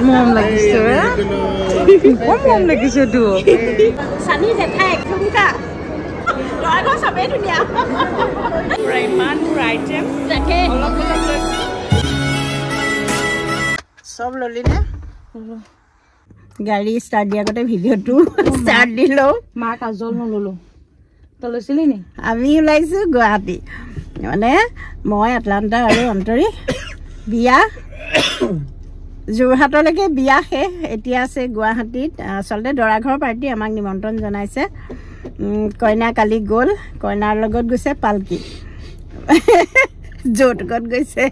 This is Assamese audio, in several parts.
মৰম লাগিছে বৰ মৰম লাগিছে তো সানি জেঠাই ঠুমকা লৰাটো সবেই ধুনীয়া ইমান আইটেম তাকে অলপ অলপ লৈছো সব ললি নে গাড়ী ষ্টাৰ্ট দিয়াৰ আগতে ভিডিঅ'টো ষ্টাৰ্ট দিলো মা কাজল নললো তই লৈছিলি নি আমি ওলাইছো গুৱাহাটী মানে মই আটলান্টা আৰু অন্তৰী বিয়া যোৰহাটলৈকে বিয়া শেষ এতিয়া আছে গুৱাহাটীত আচলতে দৰাঘৰ পাৰ্টি আমাক নিমন্ত্ৰণ জনাইছে কইনা কালি গ'ল কইনাৰ লগত গৈছে পালকি যৌতুকত গৈছে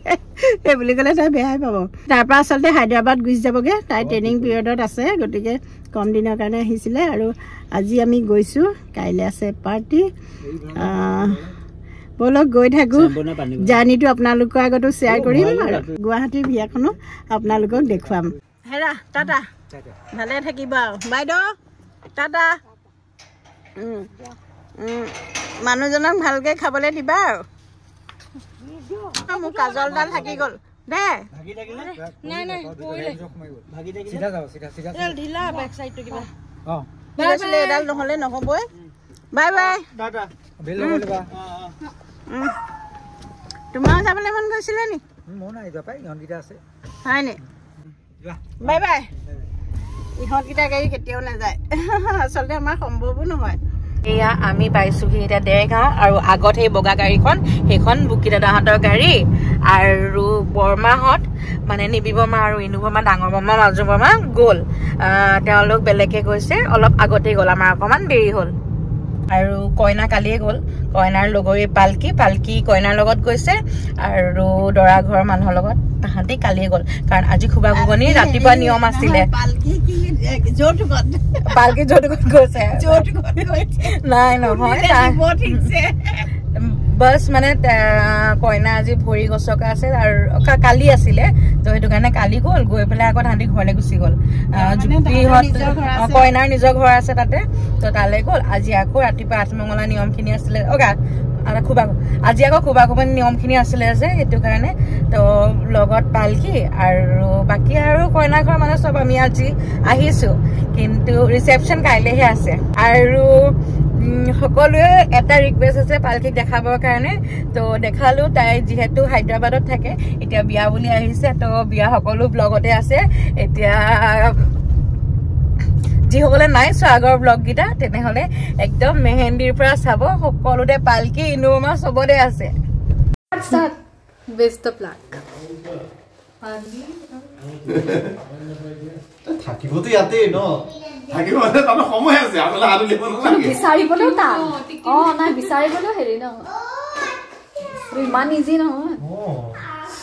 এই বুলি ক'লে তাই বেয়াই পাব তাৰপৰা আচলতে হায়দৰাবাদ গুচি যাবগৈ তাই ট্ৰেইনিং পিৰিয়ডত আছে গতিকে কম দিনৰ কাৰণে আহিছিলে আৰু আজি আমি গৈছোঁ কাইলৈ আছে পাৰ্টি বলক গৈ থাকোঁ জাৰ্ণিটো আপোনালোকৰ আগতো শ্বেয়াৰ কৰিম আৰু গুৱাহাটীৰ বিয়াখনো আপোনালোকক দেখুৱাম হেৰা টাটা ভালে থাকিবা বাইদেউ টাটা মানুহজনক ভালকৈ খাবলৈ দিবা আৰু মোৰ কাজলডাল থাকি গ'ল দে এডাল নহ'লে নহ'বই বাই বাই তোমাৰ যাবলৈ মন গৈছিলে নি হয় নি বাই বাই ইহঁতকেইটা গাড়ী কেতিয়াও নাযায় আচলতে আমাৰ সম্ভৱো নহয় এয়া আমি পাইছোহি এতিয়া দেৰগাঁও আৰু আগত সেই বগা গাড়ীখন সেইখন বুকি দাদাহঁতৰ গাড়ী আৰু বৰমাহঁত মানে নিবি বৰমা আৰু ইনু বৰমা ডাঙৰ বৰমা মাজু বৰমা গ'ল তেওঁলোক বেলেগে গৈছে অলপ আগতেই গ'ল আমাৰ অকণমান দেৰি হ'ল আৰু কইনা কালিয়ে গ'ল কইনাৰ লগৰী পালকি কইনাৰ লগত গৈছে আৰু দৰা ঘৰৰ মানুহৰ লগত তাহাঁতি কালিয়ে গ'ল কাৰণ আজি খুবা খুবনি ৰাতিপুৱা নিয়ম আছিলে পালকি যৌতুকত গৈছে নাই নহয় বাছ মানে কইনা আজি ভৰি গছকা আছে আৰু কালি আছিলে তো সেইটো কাৰণে কালি গ'ল গৈ পেলাই আকৌ তাহাঁতি ঘৰলৈ গুচি গ'ল কইনাৰ নিজৰ ঘৰ আছে তাতে তো তালৈ গ'ল আজি আকৌ ৰাতিপুৱা আঠমঙলা নিয়মখিনি আছিলে আজি আকৌ খুবা খুবনি নিয়মখিনি আছিলে যে সেইটো কাৰণে তো লগত পালকি আৰু বাকী আৰু কইনা ঘৰৰ মানুহ চব আমি আজি আহিছোঁ কিন্তু ৰিচেপশ্যন কাইলৈহে আছে আৰু সকলোৱে এটা ৰিকুৱেষ্ট আছে পালকিক দেখাবৰ কাৰণে তো দেখালো তাই যিহেতু হায়দৰাবাদত থাকে এতিয়া বিয়া বুলি আহিছে তো বিয়া সকলো ব্লগতে আছে এতিয়া যিসকলে নাই চোৱা আগৰ ব্লগকেইটা তেনেহ'লে একদম মেহেন্দিৰ পৰা চাব সকলোতে পালকি ইনোমা চবতে আছে বেষ্ট অফ লাক থাকিবতো ইয়াতে ন থাকিব তাৰমানে সময় আছে আপোনালোকে আৰু লিখিব নালাগে বিচাৰিবলৈও টান নাই বিচাৰিবলৈও হেৰি ন ইমান ইজি নহয়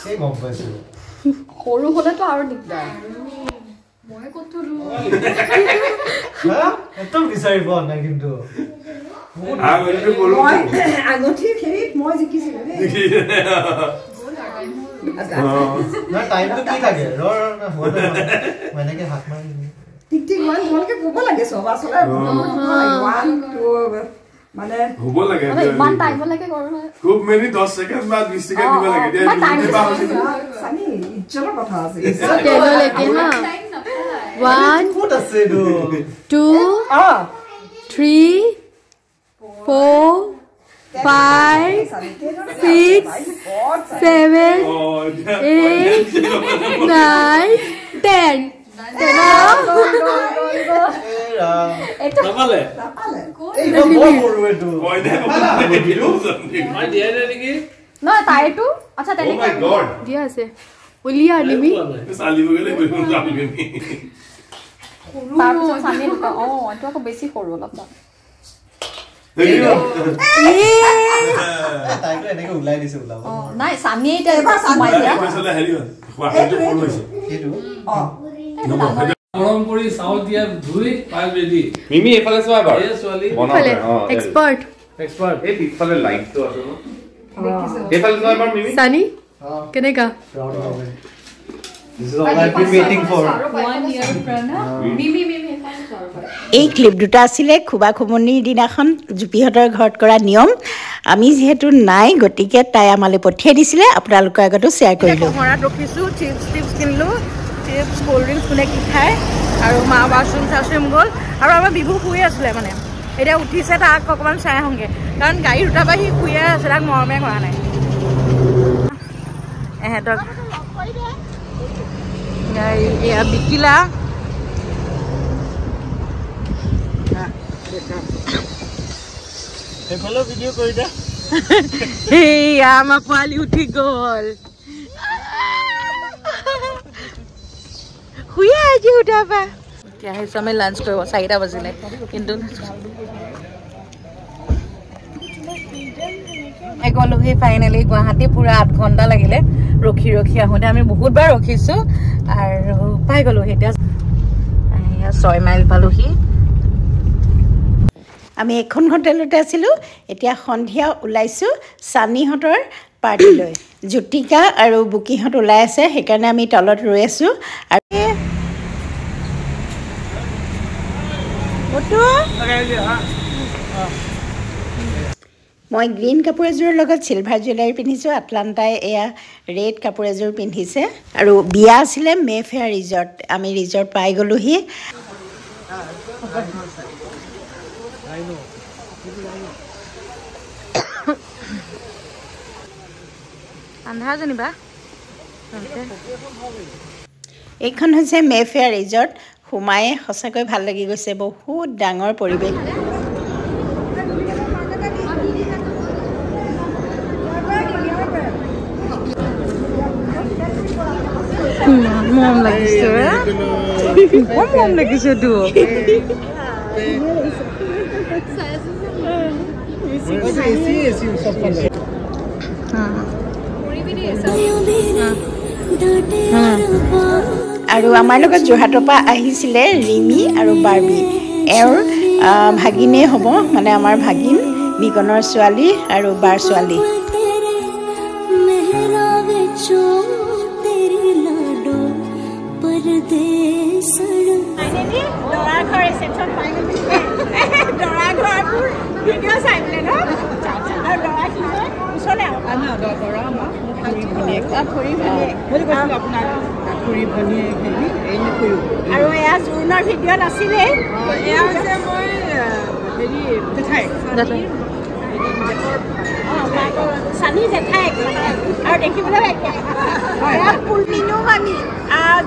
সেই গম পাইছো সৰু হ'লেতো আৰু দিগদাৰ মই ক'ত একদম বিচাৰি পোৱা নাই কিন্তু আগতে খেলিত মই জিকিছিলো দেই টাইমটো কি থাকে এনেকে হাত মাৰি ঠিক ঠিক মানে তোমালোকে ক'ব লাগে চব আচলতে মানে হ'ব লাগে ইমান টাইম লাগে কৰো খুব মেনি 10 সেকেন্ড বা 20 সেকেন্ড দিব লাগে সানি ইজ্জতৰ কথা আছে টেবলৈকে না 1 ক'ত আছে 2 3 4 5 6 7 8 9 10 নাপালে এই বৰ সৰু এইটো মই দিয়া নাই নেকি নহয় তাইটো আচ্ছা তেনেকে দিয়া আছে উলিয়া নিবি চালিব গলে বইম যাবগে নি তাৰপিছত সানি এইটো আকৌ বেছি সৰু অলপ দাম তাইটো এনেকে ওলাই দিছে ওলাব নাই সানি এটা এবাৰ সামাই দিয়া পইচালে হেৰি হয় খোৱাটো ফল হৈছে সেইটো গৰম কৰি চাউল দিয়া ধুই পাই ৰেডি মিমি এফালে চোৱা এবাৰ এই ছোৱালী ফালে এক্সপাৰ্ট এই পিছফালে লাইটটো আছে ন এফালে চোৱা এবাৰ মিমি সানি কেনেকা This is all I've been waiting for. 1 year prana mimi এই ক্লিপ দুটা আছিলে খুবা খুমনিৰ দিনাখন জুপিহঁতৰ ঘৰত কৰা নিয়ম আমি যিহেতু নাই গতিকে তাই আমালৈ পঠিয়াই দিছিলে আপোনালোকৰ আগতো শ্বেয়াৰ কৰিলোঁ ঘৰত ৰখিছোঁ চিপছ কিনিলোঁ চিপছ কোল্ড ড্ৰিংকছ কোনে কি খায় আৰু মা বাথৰুম চাথৰুম গ'ল আৰু আমাৰ বিভু শুই আছিলে মানে এতিয়া উঠিছে তাক অকণমান চাই আহোঁগৈ কাৰণ গাড়ী দুটাৰ পৰা সি শুয়ে আছে তাক মৰমে কৰা নাই এহেঁতক গাড়ী এয়া বিকিলা সেইফালেও ভিডিঅ' কৰি দে এয়া আমাৰ পোৱালি উঠি গ'ল শুয়ে আজি উঠাৰ পৰা এতিয়া আহিছোঁ আমি লাঞ্চ কৰিব 4টা বাজিলে কিন্তু গ'লোহি ফাইনেলি গুৱাহাটী পুৰা 8 ঘণ্টা লাগিলে ৰখি ৰখি আহোঁতে আমি বহুতবাৰ ৰখিছোঁ আৰু পাই গ'লোহি এতিয়া 6 মাইল পালোহি আমি এখন হোটেলতে আছিলোঁ এতিয়া সন্ধিয়া ওলাইছোঁ চানীহঁতৰ পাৰ্টিলৈ জ্যোতিকা আৰু বুকিহঁত ওলাই আছে সেইকাৰণে আমি তলত ৰৈ আছোঁ আৰু মই গ্ৰীণ কাপোৰ এযোৰৰ লগত চিলভাৰ জুৱেলাৰী পিন্ধিছোঁ আটলাণ্টাই এয়া ৰেড কাপোৰ এযোৰ পিন্ধিছে আৰু বিয়া আছিলে মেফেয়াৰ ৰিজৰ্ট আমি ৰিজৰ্ট পাই গ'লোহি আন্ধাৰ যেনিবা এইখন হৈছে মেফেয়াৰ ৰিজৰ্ট সোমায়ে সঁচাকৈ ভাল লাগি গৈছে বহুত ডাঙৰ পৰিৱেশ মৰম লাগিছে মৰম লাগিছে তো আৰু আমাৰ লগত যোৰহাটৰ পৰা আহিছিলে ৰিমি আৰু বাৰ্বি এওঁৰ ভাগিনে হ'ব মানে আমাৰ ভাগিন বিকনৰ ছোৱালী আৰু বাৰ ছোৱালী আৰু এয়া জোৰোণৰ ভিডিঅ'ত আছিলে এয়া হৈছে মই হেৰি জেঠাই চানী জেঠাই আৰু দেখিবলৈ মিনু মামী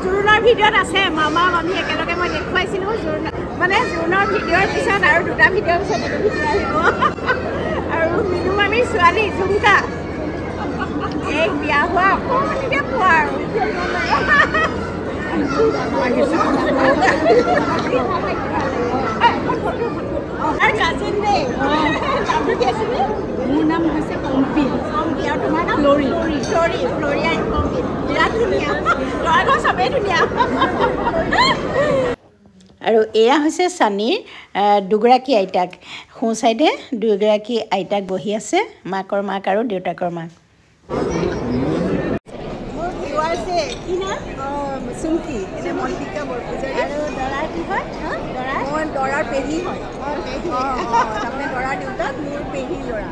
জোৰোণৰ ভিডিঅ'ত আছে মামা মামী একেলগে মই দেখুৱাইছিলোঁ মানে জোৰোণৰ ভিডিঅ'ৰ পিছত আৰু 2টা ভিডিঅ'ৰ পিছত আহিব আৰু মিনু মামীৰ ছোৱালী ঝুমকা এই বিয়া হোৱা অকণমানিকে পোৱা আৰু মোৰ নাম হৈছে পম্পী আৰু তোমাৰ নাম ফ্লৰিয়া পম্পী বিৰাট ধুনীয়া ল'ৰাঘৰ চবেই ধুনীয়া আৰু এয়া হৈছে চানীৰ দুগৰাকী আইতাক সোঁ চাইডে দুগৰাকী আইতাক বহি আছে মাকৰ মাক আৰু দেউতাকৰ মাক চুমকি এনে মল্লিকা বৰপূজাৰী আৰু দৰাৰ কি হয় মই দৰাৰ পেহী হয় তাৰমানে দৰাৰ দেউতাক মোৰ পেহী ল'ৰা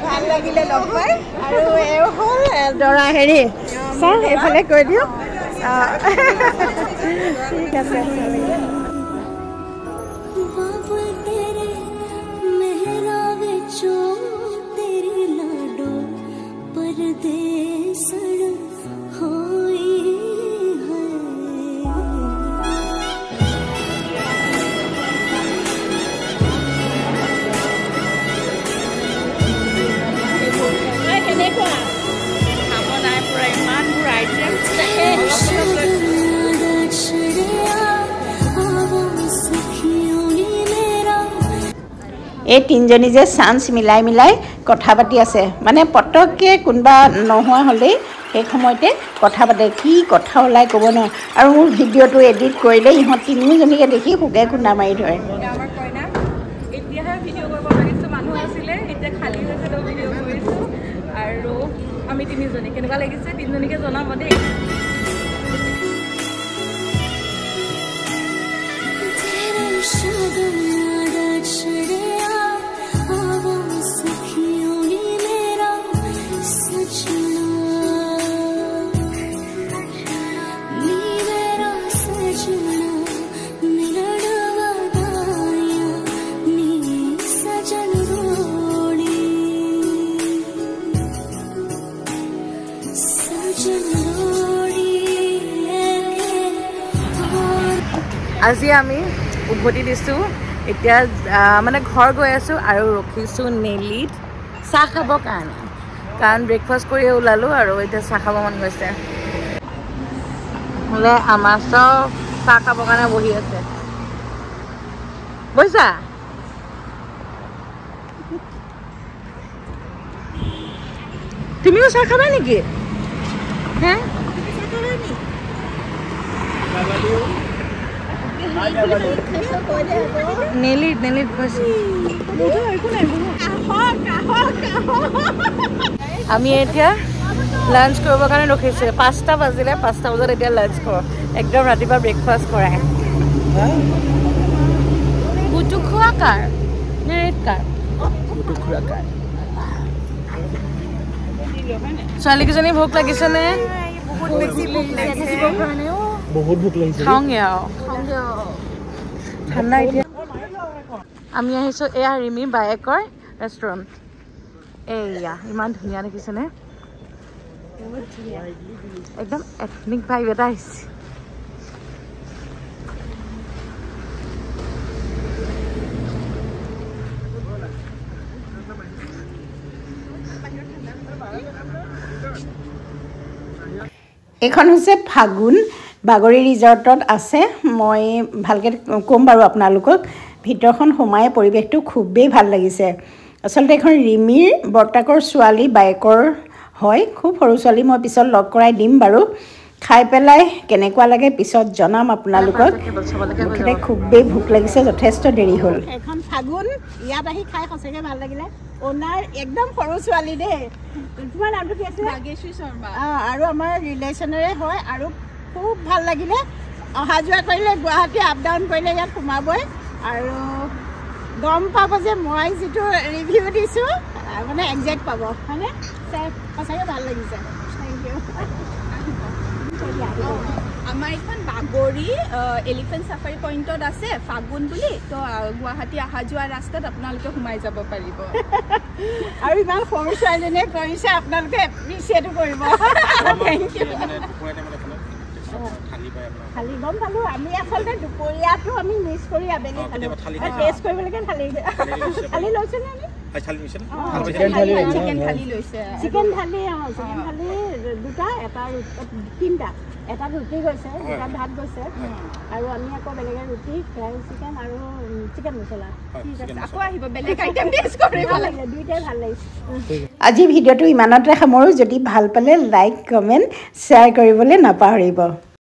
ভাল লাগিলে লগ পাই আৰু এওঁ হ'ল দৰা হেৰি চাওঁ এইফালে কৈ দিওঁ ঠিক আছে এই তিনিজনী যে চান্স মিলাই মিলাই কথা পাতি আছে মানে পটককৈ কোনোবা নোহোৱা হ'লেই সেই সময়তে কথা পাতে কি কথা ওলাই ক'ব নোৱাৰে আৰু মোৰ ভিডিঅ'টো এডিট কৰিলে ইহঁত তিনিজনীকে দেখি শুকে খুন্দা মাৰি ধৰে আমাৰ কইনা এতিয়াহে ভিডিঅ' কৰিব পাৰিছোঁ মানুহ আছিলে এতিয়া খালী হৈছে তো ভিডিঅ' কৰিছোঁ আৰু আমি তিনিজনী কেনেকুৱা লাগিছে তিনিজনীকে জনাব দেই আজি আমি উভতি দিছোঁ এতিয়া মানে ঘৰ গৈ আছোঁ আৰু ৰখিছোঁ নেলিত চাহ খাবৰ কাৰণে কাৰণ ব্ৰেকফাষ্ট কৰি ওলালোঁ আৰু এতিয়া চাহ খাব মন গৈছে বোলে আমাৰ চব চাহ খাবৰ কাৰণে বহি আছে বুজিছা তুমিও চাহ খাবা নেকি হে নেলিত গৈছোঁ আমি এতিয়া লাঞ্চ কৰিবৰ কাৰণে ৰখিছোঁ 5টা বাজিলে 5টা বজাত এতিয়া লাঞ্চ কৰোঁ একদম ৰাতিপুৱা ব্ৰেকফাষ্ট কৰাই বুটুখোৱা কাৰ নে ৰেড কাৰ বুটুখোৱা কাৰ ছোৱালীকেইজনী ভোক লাগিছেনে বহুত ভোক লাগিছে খাওঁগে আৰু ঠাণ্ডা এতিয়া আমি আহিছোঁ এয়া ৰিমি বায়েকৰ ৰেষ্টুৰেণ্ট এয়া ইমান ধুনীয়া দেখিছেনে একদম এথনিক ভাইব এটা আহিছে এইখন হৈছে ফাগুন বাগৰি ৰিজৰ্টত আছে মই ভালকৈ ক'ম বাৰু আপোনালোকক ভিতৰখন সোমাই পৰিৱেশটো খুবেই ভাল লাগিছে আচলতে এখন ৰিমিৰ বৰ্তাকৰ ছোৱালী বায়েকৰ হয় খুব সৰু ছোৱালী মই পিছত লগ কৰাই দিম বাৰু খাই পেলাই কেনেকুৱা লাগে পিছত জনাম আপোনালোকক মুঠতে খুবেই ভোক লাগিছে যথেষ্ট দেৰি হ'ল এখন ফাগুন ইয়াত আহি খাই সঁচাকৈ ভাল লাগিলে অনাৰ একদম সৰু ছোৱালী দেই তোমাৰ নামটো কি আছিল ভাগ্যশ্ৰী শৰ্মা আৰু আমাৰ ৰিলেশ্যনৰে হয় আৰু খুব ভাল লাগিলে অহা যোৱা কৰিলে গুৱাহাটী আপ ডাউন কৰিলে ইয়াত সোমাবই আৰু গম পাব যে মই যিটো ৰিভিউ দিছোঁ মানে একজেক্ট পাব হয়নে সঁচাকৈ ভাল লাগিছে থেংক ইউ আমাৰ এখন বাগৰি এলিফেণ্ট চাফাৰী পইণ্টত আছে ফাগুন বুলি তো গুৱাহাটী অহা যোৱা ৰাস্তাত আপোনালোকে সোমাই যাব পাৰিব আৰু ইমান সৰু ছোৱালীজনীয়ে কৰিছে আপোনালোকে এপ্ৰিচিয়েটো কৰিব থেংক ইউ খালি গম পালোঁ আমি আচলতে দুপৰীয়াটো আমি মিছ কৰি আবেলি খালোঁ টেষ্ট কৰিবলৈকে খালি লৈছেনে আমি চিকেন থালি লৈছে চিকেন থালি দুটা এটা তিনিটা এটা ৰুটি গৈছে দুটা ভাত গৈছে আৰু আমি আকৌ বেলেগে ৰুটি ফ্ৰাই চিকেন আৰু চিকেন মছলা আকৌ আহিব বেলেগ আইটেম টেষ্ট কৰিব লাগে দুইটাই ভাল লাগিছে আজি ভিডিঅ'টো ইমানতে সামৰোঁ যদি ভাল পালে লাইক কমেণ্ট শ্বেয়াৰ কৰিবলৈ নাপাহৰিব